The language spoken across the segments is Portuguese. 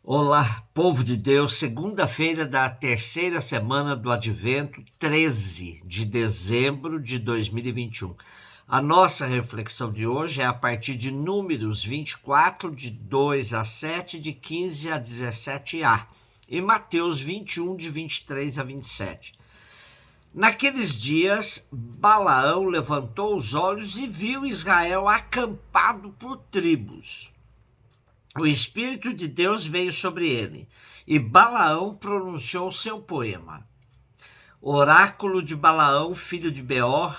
Olá, povo de Deus, segunda-feira da terceira semana do Advento, 13 de dezembro de 2021. A nossa reflexão de hoje é a partir de Números 24, de 2 a 7, de 15 a 17a, e Mateus 21, de 23 a 27. Naqueles dias, Balaão levantou os olhos e viu Israel acampado por tribos. O Espírito de Deus veio sobre ele, e Balaão pronunciou seu poema. Oráculo de Balaão, filho de Beor,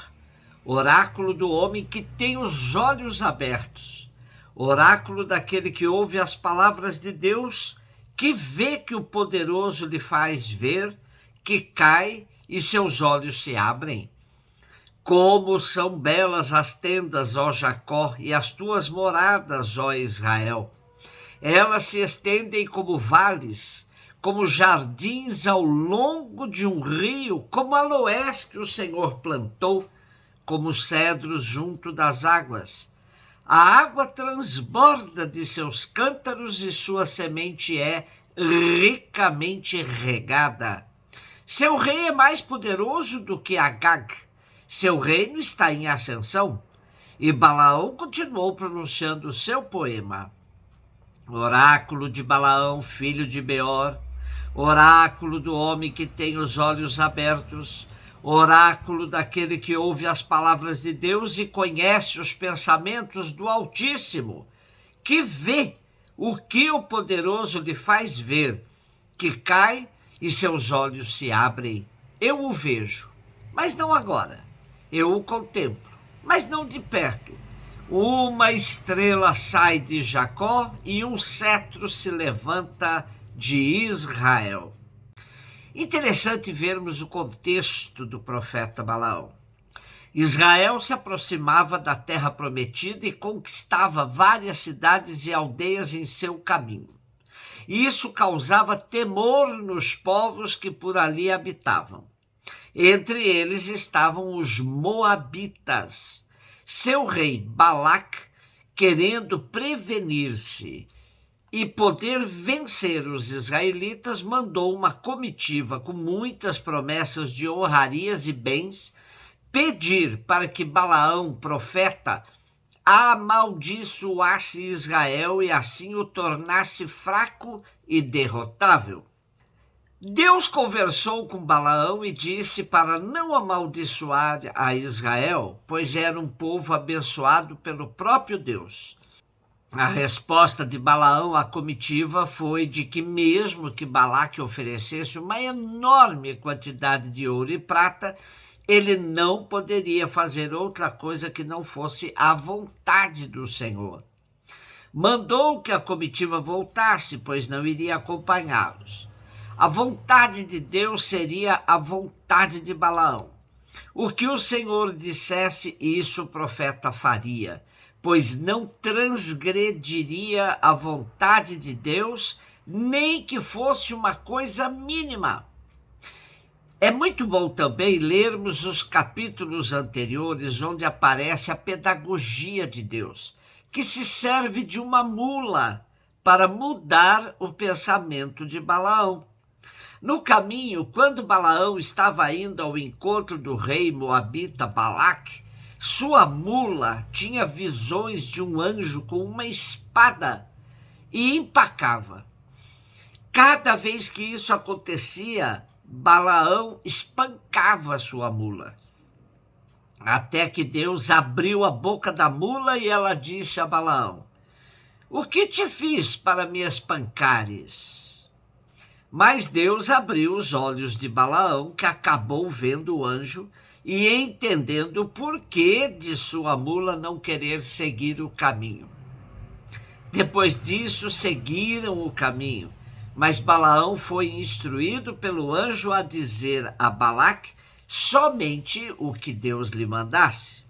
oráculo do homem que tem os olhos abertos, oráculo daquele que ouve as palavras de Deus, que vê que o poderoso lhe faz ver, que cai e seus olhos se abrem. Como são belas as tendas, ó Jacó, e as tuas moradas, ó Israel! Elas se estendem como vales, como jardins ao longo de um rio, como aloés que o Senhor plantou, como cedros junto das águas. A água transborda de seus cântaros e sua semente é ricamente regada. Seu rei é mais poderoso do que Agag. Seu reino está em ascensão. E Balaão continuou pronunciando seu poema. Oráculo de Balaão, filho de Beor, oráculo do homem que tem os olhos abertos, oráculo daquele que ouve as palavras de Deus e conhece os pensamentos do Altíssimo, que vê o que o poderoso lhe faz ver, que cai e seus olhos se abrem. Eu o vejo, mas não agora. Eu o contemplo, mas não de perto. Uma estrela sai de Jacó e um cetro se levanta de Israel. Interessante vermos o contexto do profeta Balaão. Israel se aproximava da terra prometida e conquistava várias cidades e aldeias em seu caminho. Isso causava temor nos povos que por ali habitavam. Entre eles estavam os moabitas. Seu rei Balac, querendo prevenir-se e poder vencer os israelitas, mandou uma comitiva com muitas promessas de honrarias e bens, pedir para que Balaão, profeta, amaldiçoasse Israel e assim o tornasse fraco e derrotável. Deus conversou com Balaão e disse para não amaldiçoar a Israel, pois era um povo abençoado pelo próprio Deus. A resposta de Balaão à comitiva foi de que mesmo que Balaque oferecesse uma enorme quantidade de ouro e prata, ele não poderia fazer outra coisa que não fosse a vontade do Senhor. Mandou que a comitiva voltasse, pois não iria acompanhá-los. A vontade de Deus seria a vontade de Balaão. O que o Senhor dissesse, isso o profeta faria, pois não transgrediria a vontade de Deus, nem que fosse uma coisa mínima. É muito bom também lermos os capítulos anteriores, onde aparece a pedagogia de Deus, que se serve de uma mula para mudar o pensamento de Balaão. No caminho, quando Balaão estava indo ao encontro do rei moabita Balac, sua mula tinha visões de um anjo com uma espada e empacava. Cada vez que isso acontecia, Balaão espancava sua mula. Até que Deus abriu a boca da mula e ela disse a Balaão: "O que te fiz para me espancares?" Mas Deus abriu os olhos de Balaão, que acabou vendo o anjo e entendendo o porquê de sua mula não querer seguir o caminho. Depois disso, seguiram o caminho, mas Balaão foi instruído pelo anjo a dizer a Balac somente o que Deus lhe mandasse.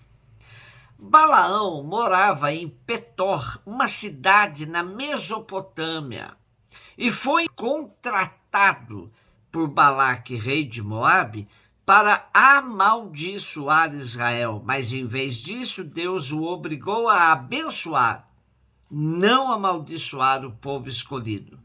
Balaão morava em Petor, uma cidade na Mesopotâmia, e foi contratado por Balaque, rei de Moabe, para amaldiçoar Israel, mas em vez disso, Deus o obrigou a abençoar, não amaldiçoar o povo escolhido.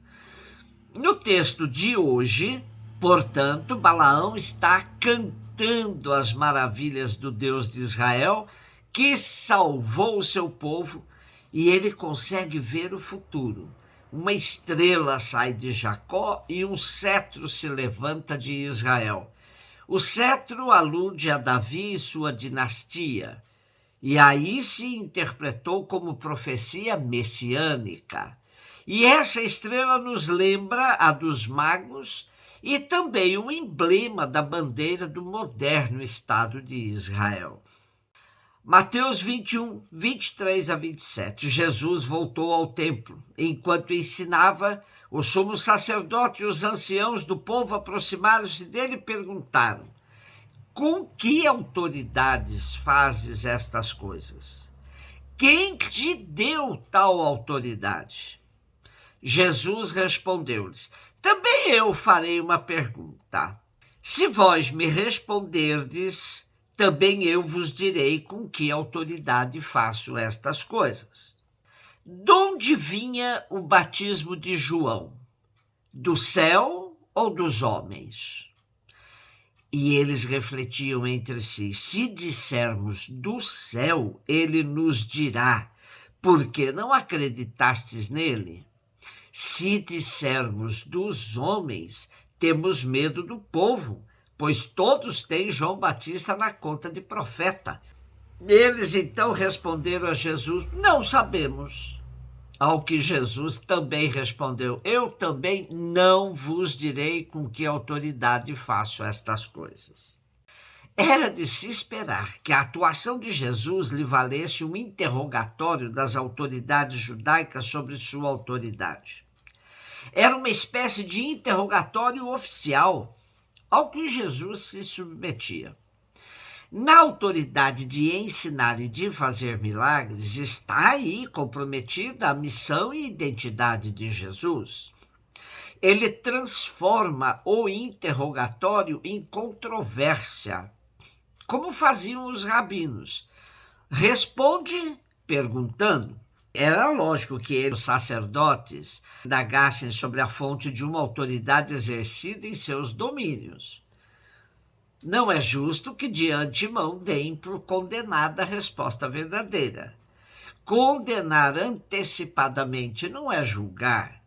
No texto de hoje, portanto, Balaão está cantando as maravilhas do Deus de Israel, que salvou o seu povo, e ele consegue ver o futuro. Uma estrela sai de Jacó e um cetro se levanta de Israel. O cetro alude a Davi e sua dinastia, e aí se interpretou como profecia messiânica. E essa estrela nos lembra a dos magos e também o emblema da bandeira do moderno Estado de Israel. Mateus 21, 23 a 27. Jesus voltou ao templo. Enquanto ensinava, o sumo sacerdote e os anciãos do povo aproximaram-se dele e perguntaram: com que autoridades fazes estas coisas? Quem te deu tal autoridade? Jesus respondeu-lhes: também eu farei uma pergunta. Se vós me responderdes, também eu vos direi com que autoridade faço estas coisas. De onde vinha o batismo de João? Do céu ou dos homens? E eles refletiam entre si: se dissermos do céu, ele nos dirá, por que não acreditastes nele? Se dissermos dos homens, temos medo do povo, pois todos têm João Batista na conta de profeta. Eles então responderam a Jesus: não sabemos. Ao que Jesus também respondeu: eu também não vos direi com que autoridade faço estas coisas. Era de se esperar que a atuação de Jesus lhe valesse um interrogatório das autoridades judaicas sobre sua autoridade. Era uma espécie de interrogatório oficial ao que Jesus se submetia. Na autoridade de ensinar e de fazer milagres está aí comprometida a missão e identidade de Jesus. Ele transforma o interrogatório em controvérsia, como faziam os rabinos. Responde perguntando. Era lógico que os sacerdotes indagassem sobre a fonte de uma autoridade exercida em seus domínios. Não é justo que de antemão deem por condenada a resposta verdadeira. Condenar antecipadamente não é julgar.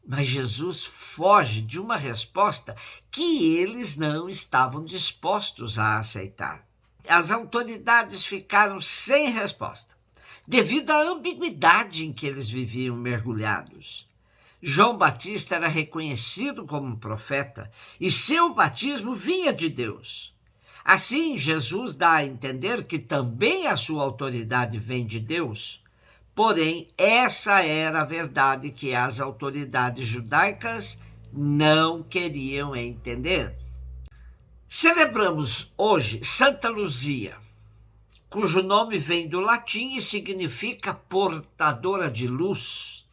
Mas Jesus foge de uma resposta que eles não estavam dispostos a aceitar. As autoridades ficaram sem resposta, devido à ambiguidade em que eles viviam mergulhados. João Batista era reconhecido como um profeta e seu batismo vinha de Deus. Assim, Jesus dá a entender que também a sua autoridade vem de Deus. Porém, essa era a verdade que as autoridades judaicas não queriam entender. Celebramos hoje Santa Luzia, cujo nome vem do latim e significa portadora de luz.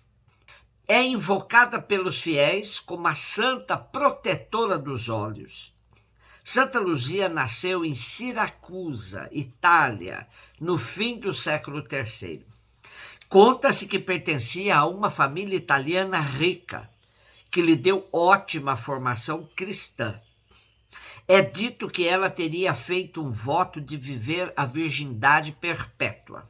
É invocada pelos fiéis como a santa protetora dos olhos. Santa Luzia nasceu em Siracusa, Itália, no fim do século III. Conta-se que pertencia a uma família italiana rica, que lhe deu ótima formação cristã. É dito que ela teria feito um voto de viver a virgindade perpétua.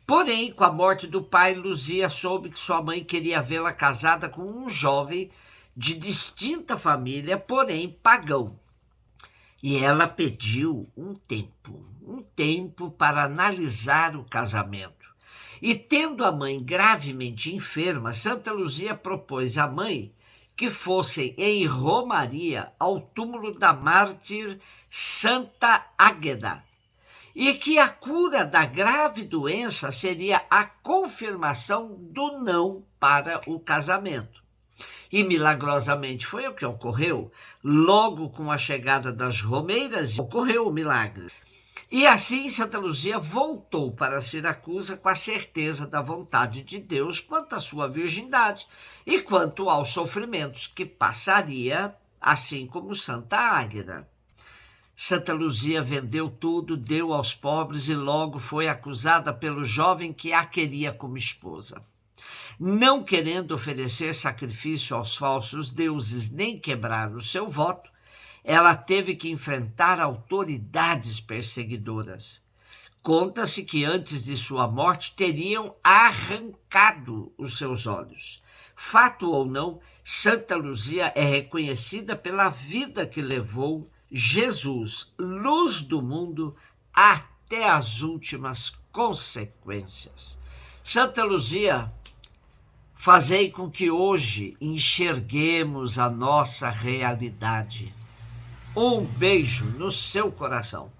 Porém, com a morte do pai, Luzia soube que sua mãe queria vê-la casada com um jovem de distinta família, porém pagão. E ela pediu um tempo para analisar o casamento. E tendo a mãe gravemente enferma, Santa Luzia propôs à mãe que fossem em romaria ao túmulo da mártir Santa Águeda, e que a cura da grave doença seria a confirmação do não para o casamento. E milagrosamente foi o que ocorreu. Logo com a chegada das romeiras, ocorreu o milagre. E assim Santa Luzia voltou para Siracusa com a certeza da vontade de Deus quanto à sua virgindade e quanto aos sofrimentos que passaria, assim como Santa Águeda. Santa Luzia vendeu tudo, deu aos pobres e logo foi acusada pelo jovem que a queria como esposa. Não querendo oferecer sacrifício aos falsos deuses nem quebrar o seu voto, ela teve que enfrentar autoridades perseguidoras. Conta-se que antes de sua morte teriam arrancado os seus olhos. Fato ou não, Santa Luzia é reconhecida pela vida que levou Jesus, luz do mundo, até as últimas consequências. Santa Luzia, fazei com que hoje enxerguemos a nossa realidade. Um beijo no seu coração.